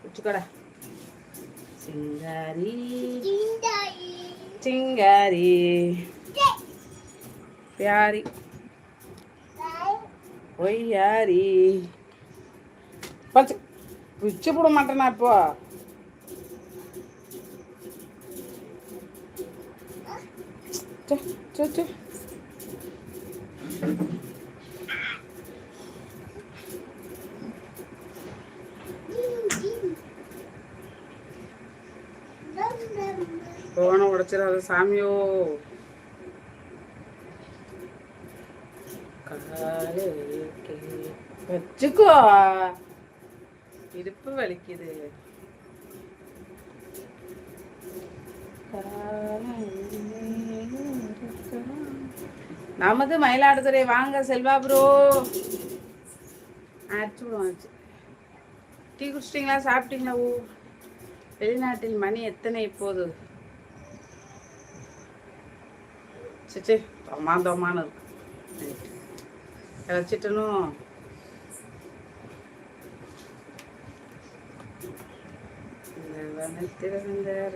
வச்சுக்கோடா. சிங்காரி சிங்காரி பியாரி ஒய்யாரி பச்சு பிச்சு போட மாட்டேனா இப்போ. போன உடைச்சிடாத சாமியோ. வச்சுக்கோ, இடுப்பு வலிக்குது. நமது மயிலாடுதுறை வாங்க செல்வா ப்ரோ. ஆச்சு. டீ குடிச்சிட்டிங்களா, சாப்பிட்டீங்களா? ஓ, வெளிநாட்டில் மணி எத்தனை இப்போது? சிச்சி தொமாந்தோமான்னு இருக்கு. வச்சிட்டனும்.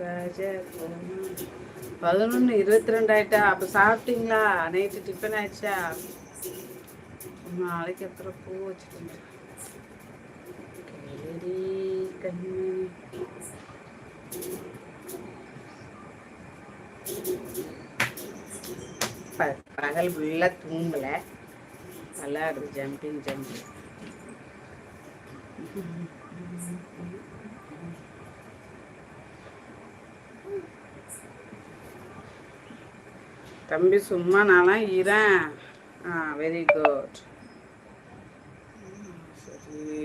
ராஜ 11:22 ஆயிட்டா. அப்போ சாப்பிட்டீங்களா? நைட்டு டிஃபன் ஆயிடுச்சா? நாளைக்கு எத்தனை பூ வச்சுக்கோங்க. பகல் ஃபுல்லாக தூங்கலை, விளையாடுது ஜம்பிங். தம்பி சும்மா நான்லாம் இரேன். Very good. சரி,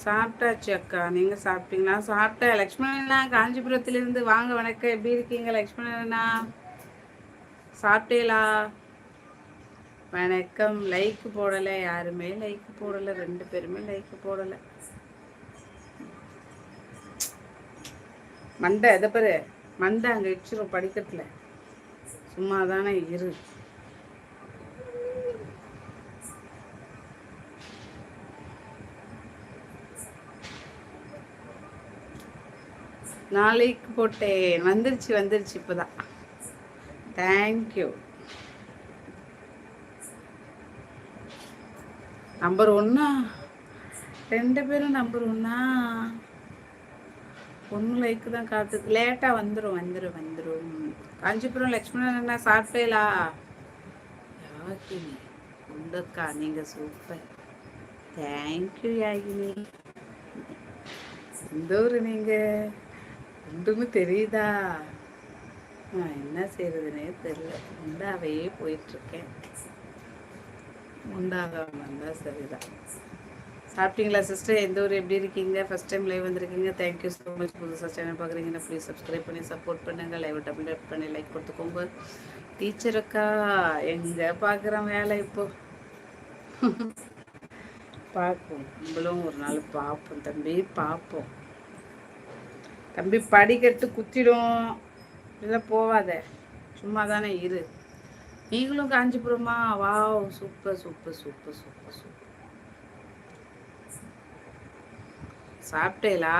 சாப்பிட்டாச்சு அக்கா. நீங்கள் சாப்பிட்டீங்களா? சாப்பிட்டேன். லக்ஷ்மணா காஞ்சிபுரத்திலிருந்து வாங்க. வணக்கம், எப்படி இருக்கீங்க லக்ஷ்மணா? சாப்பிட்டீங்களா? வணக்கம். லைக் போடலை, யாருமே லைக் போடலை, 2 பேருமே லைக் போடலை. மண்டை எதை பாரு, மண்டை அங்கே இடிச்சிடும் படிக்கட்டில். சும்மா தானே இரு. நாளைக்கு போட்டேன். வந்துருச்சு இப்போதான். தேங்க்யூ. நம்பர் 1 2 பேரும் நம்பர் 1. 1 லைக் தான் காத்துக்கு. லேட்டாக வந்துடும். காஞ்சிபுரம் லக்ஷ்மணன் என்ன சாப்பிட்டேலா? யாகினி உண்டக்கா, நீங்கள் சூப்பர். தேங்க்யூ யாகினி. எந்த ஊர் நீங்கள்? ஒன்றுமே தெரியுதா? நான் என்ன செய்யறதுனே தெரியல. உண்டாவையே போயிட்டுருக்கேன். உண்டாக வந்தால் சரிதான். சாப்பிட்டீங்களா சிஸ்டர்? எந்த ஊர், எப்படி இருக்கீங்க? ஃபஸ்ட் டைம் லைவ் வந்திருக்கீங்க. Thank you so much. புதுசாக சேனல் பார்க்குறீங்கன்னா ப்ளீஸ் சப்ஸ்கிரைப் பண்ணி சப்போர்ட் பண்ணுங்கள். லைவ் டபுள் பண்ணி லைக் கொடுத்துக்கோங்க. டீச்சருக்கா எங்கே பார்க்குறேன் வேலை இப்போது. பார்ப்போம், நம்மளும் ஒரு நாள் பார்ப்போம் தம்பி, பார்ப்போம் தம்பி. படிக்கட்டு குத்திடும், இதெல்லாம் போவாத, சும்மா தானே இரு. நீங்களும் காஞ்சிபுரமா? Wow, super. சாப்பிட்டேலா?